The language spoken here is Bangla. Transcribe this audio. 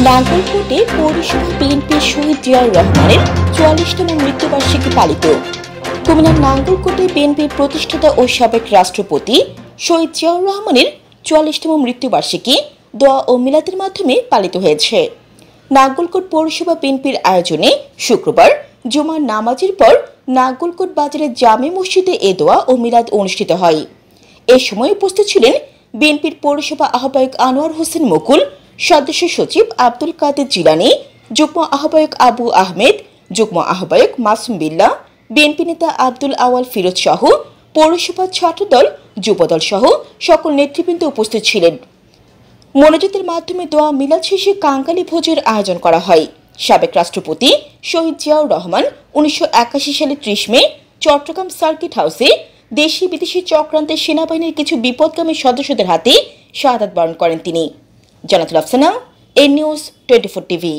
নাঙ্গলকোটে পৌরসভা বিএনপির শহীদ জিয়াউর রহমানের ৪৪তম মৃত্যুবার্ষিকী পালিত। কুমিল্লার নাঙ্গলকোটে বিএনপির প্রতিষ্ঠাতা ও সাবেক রাষ্ট্রপতি শহীদ জিয়াউর রহমানের ৪৪তম মৃত্যুবার্ষিকী দোয়া ও মিলাদের মাধ্যমে পালিত হয়েছে। নাঙ্গলকোট পৌরসভা বিএনপির আয়োজনে শুক্রবার জুমার নামাজের পর নাঙ্গলকোট বাজারের জামে মসজিদে এ দোয়া ও মিলাদ অনুষ্ঠিত হয়। এ সময় উপস্থিত ছিলেন বিএনপির পৌরসভা আহ্বায়ক আনোয়ার হোসেন মুকুল, সদস্য সচিব আব্দুল কাদের জিলানী, যুগ্ম আহ্বায়ক আবু আহমেদ, যুগ্ম আহ্বায়ক মাসুম বিল্লাহ, বিএনপি নেতা আব্দুল আওয়াল ফিরোজ সহ পৌরসভা ছাত্রদল, যুবদল সহ সকল নেতৃবৃন্দ উপস্থিত ছিলেন। মোনাজাতের মাধ্যমে দোয়া মিলাদ শেষে কাঙ্গালি ভোজের আয়োজন করা হয়। সাবেক রাষ্ট্রপতি শহীদ জিয়াউর রহমান ১৯৮১ সালে ৩০ মে চট্টগ্রাম সার্কিট হাউসে দেশি বিদেশি চক্রান্তে সেনাবাহিনীর কিছু বিপদগামী সদস্যদের হাতে শাহাদাত বরণ করেন তিনি। জানাতুল আফসানা, এ নিউজ 24 টিভি।